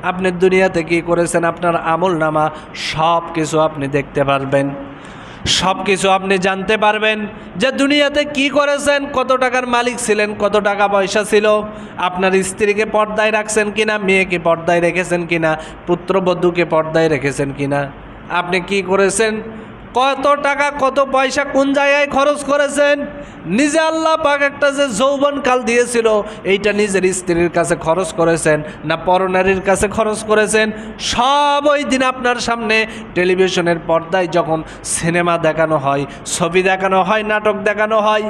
আপনি দুনিয়াতে কি করেছেন আপনার আমল নামা সব কিছু আপনি দেখতে পারবেন, সব কিছু আপনি জানতে পারবেন যে দুনিয়াতে কি করেছেন, কত টাকার মালিক ছিলেন, কত টাকা পয়সা ছিল, আপনার স্ত্রীকে পর্দায় রাখছেন কিনা, মেয়েকে পর্দায় রেখেছেন কিনা, পুত্রবধূকে পর্দায় রেখেছেন কিনা, আপনি কি করেছেন, কত টাকা কত পয়সা কোন জায়গায় খরচ করেছেন। নিজে আল্লাহ পাক একটা যে যৌবনকাল দিয়েছিল এইটা নিজের স্ত্রীর কাছে খরচ করেছেন না পরনারীর কাছে খরচ করেছেন, সব ওই দিন আপনার সামনে টেলিভিশনের পর্দায় যখন সিনেমা দেখানো হয়, ছবি দেখানো হয়, নাটক দেখানো হয়,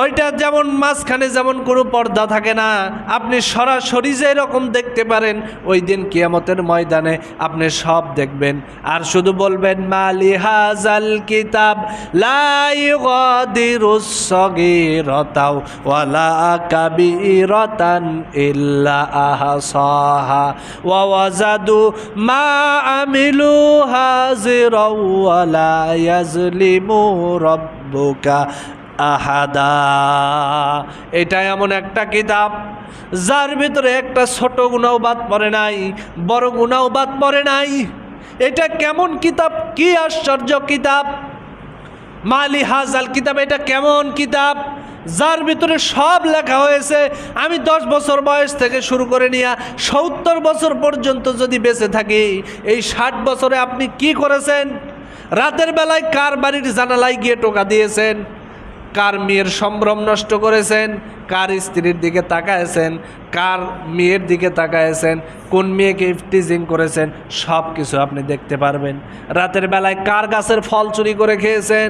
ওইটা যেমন মাঝখানে যেমন কোনো পর্দা থাকে না, আপনি সরাসরি যে এরকম দেখতে পারেন, ওই দিন কিয়ামতের ময়দানে আপনি সব দেখবেন। আর শুধু বলবেন মালি হাজাল কিতাব লা ইউগাদিরুস সগীরাতাও ওয়ালা কাবীরাতান ইল্লা আহসাহা ওয়া ওয়াজাদু মা আমিলু হাজিরাও ওয়ালা ইয়াজলিমু রাব্বুকা আহাদা। এটা এমন একটা কিতাব যার ভিতরে একটা ছোট গুনাও বাদ পড়ে নাই, বড় গুনাও বাদ পড়ে নাই। এটা কেমন কিতাব, কি আশ্চর্য কিতাব! মালি হাজাল কিতাব, এটা কেমন কিতাব যার ভিতরে সব লেখা হয়েছে। আমি 10 বছর বয়স থেকে শুরু করে নিয়ে 70 বছর পর্যন্ত যদি বেঁচে থাকি, এই 60 বছরে আপনি কি করেছেন? রাতের বেলায় কার বাড়ির জানালায় গিয়ে টোকা দিয়েছেন, কার মেয়ের সম্ভ্রম নষ্ট করেছেন, কার স্ত্রীর দিকে তাকায়েছেন, কার মেয়ের দিকে তাকায়েছেন, কোন মেয়েকে ইফটিজিং করেছেন, সব কিছু আপনি দেখতে পারবেন। রাতের বেলায় কার গাছের ফল চুরি করে খেয়েছেন,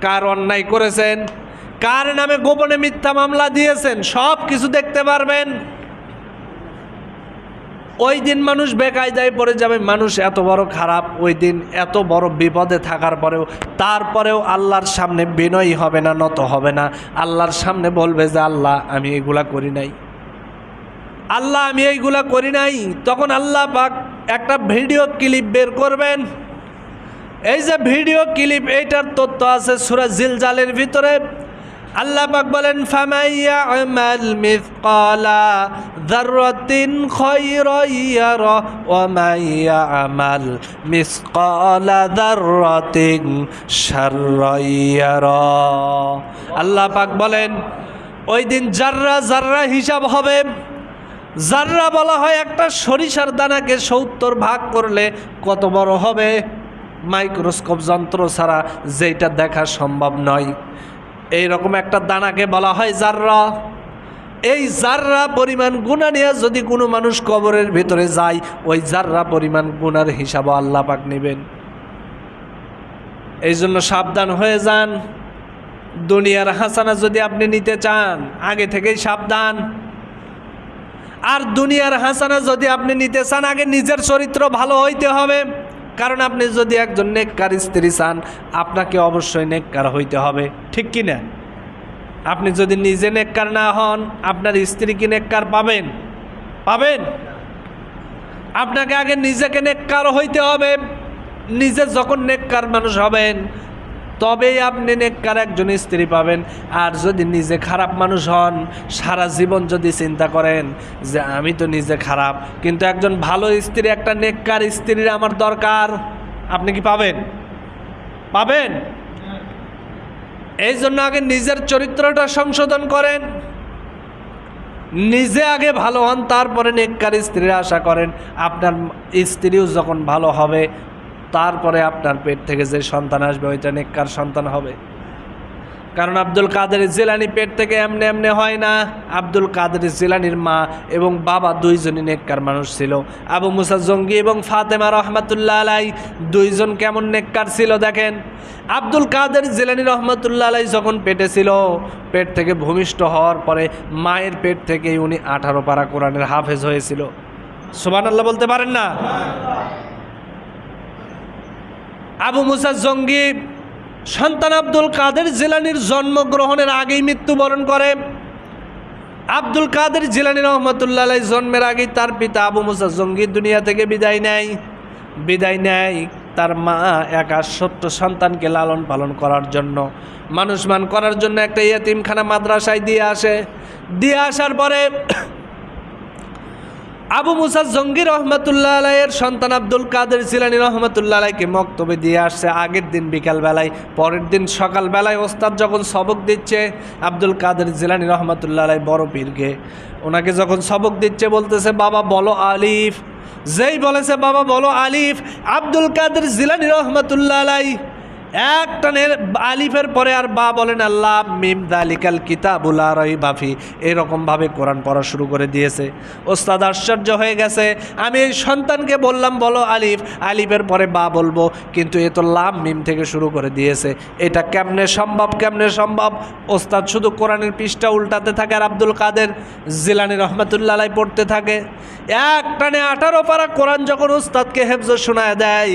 কার অন্যায় করেছেন, কার নামে গোপনে মিথ্যা মামলা দিয়েছেন, সব কিছু দেখতে পারবেন। ওই দিন মানুষ বেকায়দায় পড়ে যাবে, মানুষ এত বড় খারাপ, ওই দিন এত বড় বিপদে থাকার পরেও তারপরেও আল্লাহর সামনে বিনয়ী হবে না, নত হবে না। আল্লাহর সামনে বলবে যে আল্লাহ আমি এগুলা করি নাই, আল্লাহ আমি এইগুলা করি নাই। তখন আল্লাহ পাক একটা ভিডিও ক্লিপ বের করবেন। এই যে ভিডিও ক্লিপ, এইটার তথ্য আছে সূরা জিলজালের ভিতরে। আল্লাহ পাক বলেন ফামাইয়া আমাল মিসকালা যাররাতিন খায়রান ইয়ারা ওয়া মাইয়া আমাল মিসকালা যাররাতিন শাররান ইয়ারা। আল্লাহ পাক বলেন ওই দিন যাররা যাররা হিসাব হবে। যাররা বলা হয় একটা সরিষার দানাকে 70 ভাগ করলে কত বড় হবে, মাইক্রোস্কোপ যন্ত্র ছাড়া যেটা দেখা সম্ভব নয়, এই রকম একটা দানাকে বলা হয় জাররা। এই জাররা পরিমাণ গুনাহ নিয়ে যদি কোনো মানুষ কবরের ভিতরে যায়, ওই জাররা পরিমাণ গুনার হিসাবও আল্লাহ পাক নেবেন। এই জন্য সাবধান হয়ে যান। দুনিয়ার হাসানা যদি আপনি নিতে চান, আগে থেকেই সাবধান। আর দুনিয়ার হাসানা যদি আপনি নিতে চান, আগে নিজের চরিত্র ভালো হইতে হবে। কারণ আপনি যদি একজন নেককার স্ত্রী চান, আপনাকে অবশ্যই নেককার হইতে হবে, ঠিক কি না? আপনি যদি নিজে নেককার না হন, আপনার স্ত্রী কি নেককার পাবেন? পাবেন? আপনাকে আগে নিজেকে নেককার হইতে হবে। নিজে যখন নেককার মানুষ হবেন, তবেই আপনি নেককার একজন স্ত্রী পাবেন। আর যদি নিজে খারাপ মানুষ হন, সারা জীবন যদি চিন্তা করেন যে আমি তো নিজে খারাপ, কিন্তু একজন ভালো স্ত্রী, একটা নেককার স্ত্রীর আমার দরকার, আপনি কি পাবেন? পাবেন? এই জন্য আগে নিজের চরিত্রটা সংশোধন করেন, নিজে আগে ভালো হন, তারপরে নেককার স্ত্রীর আশা করেন। আপনার স্ত্রীও যখন ভালো হবে, তারপরে আপনার পেট থেকে যে সন্তান আসবে ওইটা নেককার সন্তান হবে। কারণ আব্দুল কাদের জিলানী পেট থেকে এমনি এমনি হয় না। আব্দুল কাদের জিলানীর মা এবং বাবা দুইজনই নেককার মানুষ ছিল। আবু মুসা জঙ্গি এবং ফাতেমা রহমাতুল্লাহ আলাই দুইজন কেমন নেককার ছিল দেখেন। আব্দুল কাদের জিলানী রহমাতুল্লাহ আলাই যখন পেটে ছিল, পেট থেকে ভূমিষ্ঠ হওয়ার পরে মায়ের পেট থেকেই উনি 18 পারা কোরআনের হাফেজ হয়েছিল। সুবহানাল্লাহ বলতে পারেন না? আবু মুসা জঙ্গি সন্তান আব্দুল কাদের জিলানীর জন্মগ্রহণের আগেই মৃত্যুবরণ করে। আব্দুল কাদের জিলানী রহমতুল্লাহ আলাইহি জন্মের আগেই তার পিতা আবু মুসা জঙ্গি দুনিয়া থেকে বিদায় নেয়। তার মা একা ছোট্ট সন্তানকে লালন পালন করার জন্য, মানুষমান করার জন্য একটা ইয়েতিমখানা মাদ্রাসায় দিয়ে আসার পরে আবু মুসা জঙ্গি রহমতুল্লাহ আলাইয়ের সন্তান আব্দুল কাদের জিলানী রহমতুল্লাহ আলাইকে মক্তবে দিয়ে আসছে আগের দিন বিকালবেলায়। পরের দিন সকালবেলায় ওস্তাদ যখন সবক দিচ্ছে, আব্দুল কাদের জিলানী রহমতুল্লাহ আলাই বড় পীরকে, ওনাকে যখন সবক দিচ্ছে বলতেছে বাবা বলো আলিফ। যেই বলেছে বাবা বলো আলিফ, আব্দুল কাদের জিলানী রহমতুল্লাহ আলাই এক টানের আলিফের পরে আর বা বলেন আল্লাহ মিম দালিকাল কিতাবুল লা রাইবা ফি, এরকমভাবে কোরআন পড়া শুরু করে দিয়েছে। ওস্তাদ আশ্চর্য হয়ে গেছে। আমি এই সন্তানকে বললাম বলো আলিফ, আলিফের পরে বা বলবো, কিন্তু এ তো লাম মিম থেকে শুরু করে দিয়েছে, এটা কেমনে সম্ভব? ওস্তাদ শুধু কোরআনের পৃষ্ঠা উল্টাতে থাকে আর আব্দুল কাদের জিলানী রহমতুল্লাহ আলাই পড়তে থাকে। এক টানে 18 পারা কোরআন যখন ওস্তাদকে হেফজ শোনায় দেয়,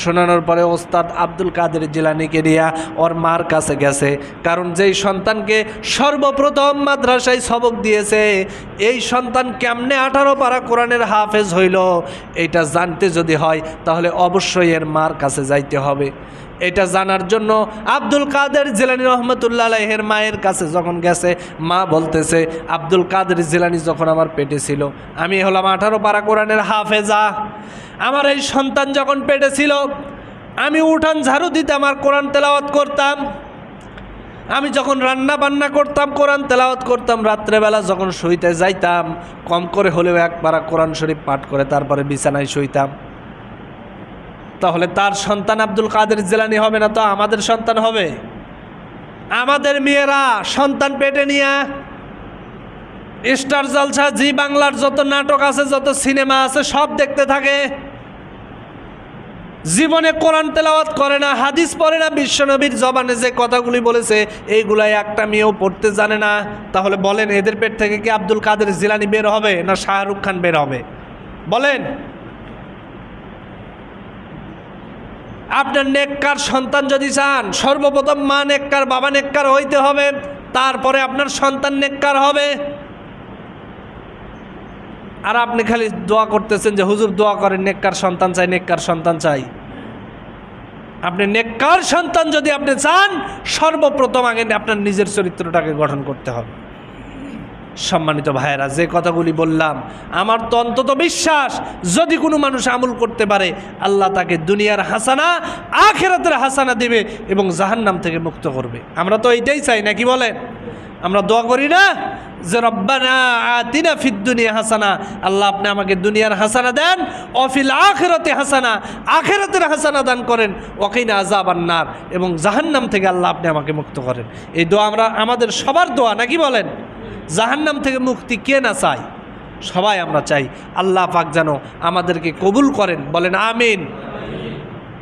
শোনানোর পরে ওস্তাদ আব্দুল কাদের জিলানীকে নিয়ে ওর মার কাছে গেছে। কারণ যেই সন্তানকে সর্বপ্রথম মাদ্রাসায় সবক দিয়েছে, এই সন্তান কেমনে 18 পারা কোরআনের হাফেজ হইল, এটা জানতে যদি হয় তাহলে অবশ্যই এর মার কাছে যাইতে হবে। এটা জানার জন্য আব্দুল কাদের জিলানী রহমতুল্লাহ আলাইহির মায়ের কাছে যখন গেছে, মা বলতেছে আব্দুল কাদের জিলানী যখন আমার পেটে ছিল, আমি হলাম 18 পারা কোরআনের হাফেজা। আমার এই সন্তান যখন পেটে ছিল, আমি উঠান ঝাড়ু দিতাম আর কোরআন তেলাওয়াত করতাম। আমি যখন রান্না বান্না করতাম কোরআন তেলাওয়াত করতাম। রাত্রেবেলা যখন শুইতে যাইতাম কম করে হলেও 1 পারা কোরআন শরীফ পাঠ করে তারপরে বিছানায় শুইতাম। তাহলে তার সন্তান আব্দুল কাদের জিলানী হবে না তো আমাদের সন্তান হবে? আমাদের মেয়েরা সন্তান পেটে নিয়ে স্টার জলসা, জি বাংলার যত নাটক আছে, যত সিনেমা আছে সব দেখতে থাকে, জীবনে কোরআন তেলাওয়াত করে না, হাদিস পড়ে না, বিশ্বনবীর জবানে যে কথাগুলি বলেছে এইগুলাই একটা মেয়েও পড়তে জানে না। তাহলে বলেন এদের পেট থেকে কি আব্দুল কাদের জিলানী বের হবে না শাহরুখ খান বের হবে? বলেন। আপনার নেককার সন্তান যদি চান, সর্বপ্রথম মা নেককার, বাবা নেককার হইতে হবে, তারপরে আপনার সন্তান নেককার হবে। আর আপনি খালি দোয়া করতেছেন যে হুজুর দোয়া করেন, নেককার সন্তান চাই, নেককার সন্তান চাই। আপনি নেককার সন্তান যদি আপনি চান, সর্বপ্রথম আগে আপনার নিজের চরিত্রটাকে গঠন করতে হবে। সম্মানিত ভাইয়েরা, যে কথাগুলি বললাম, আমার তো অন্তত বিশ্বাস যদি কোনো মানুষ আমল করতে পারে আল্লাহ তাকে দুনিয়ার হাসানা আখিরাতের হাসানা দিবে এবং জাহান্নাম থেকে মুক্ত করবে। আমরা তো এইটাই চাই নাকি বলেন? আমরা দোয়া করি না যে রব্বানা আতিনা ফিদ দুনিয়া হাসানা, আল্লাহ আপনি আমাকে দুনিয়ার হাসানা দেন, অফিল আখিরাতে হাসানা, আখিরাতের হাসানা দান করেন, ওয়াকিনা আযাবান নার, এবং জাহান্নাম থেকে আল্লাহ আপনি আমাকে মুক্ত করেন। এই দোয়া আমরা আমাদের সবার দোয়া নাকি বলেন? জাহান্নাম থেকে মুক্তি কে না চাই? সবাই আমরা চাই। আল্লাহ পাক যেন আমাদেরকে কবুল করেন, বলেন আমিন।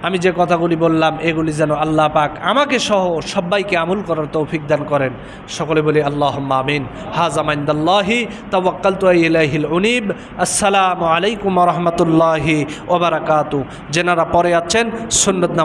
আমি যে কথাগুলি বললাম এগুলি যেন আল্লাহ পাক আমাকে সহ সবাইকে আমল করার তৌফিক দান করেন। সকলে বলি আল্লাহুম্মা আমিন। হাযা মিনাল্লাহি তাওয়াক্কালতু ইলাইহিল উনীব। আসসালামু আলাইকুম ওয়া রাহমাতুল্লাহি ওয়া বারাকাতুহু। যেনারা পরে আছেন সুন্নাত নামাজ